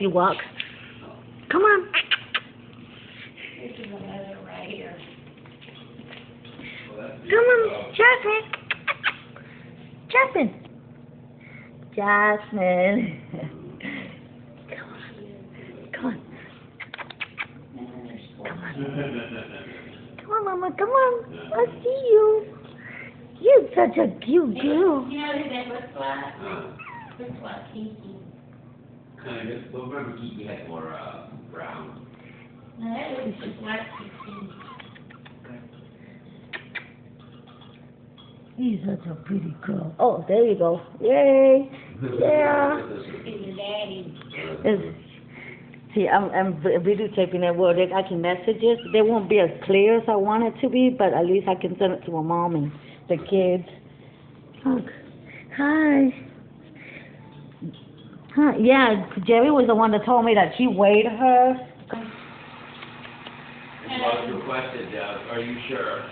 You walk. Come on. This is another right here. Come on, JASSMYN. JASSMYN. JASSMYN. Come on. Come on. Come on, Mama. Come on. I see you. You're such a cute girl. You know that looks like? Looks like Kiki. Well, remember Kiki had more brown. No, that looks like Kiki. You're such a pretty girl. Oh, there you go. Yay. Yeah. It's your daddy. See, I'm videotaping it where I can messages. They won't be as clear as I want it to be, but at least I can send it to my mom and the kids. Look. Hi. Huh, yeah, Jerry was the one that told me that she weighed her. It was requested, are you sure?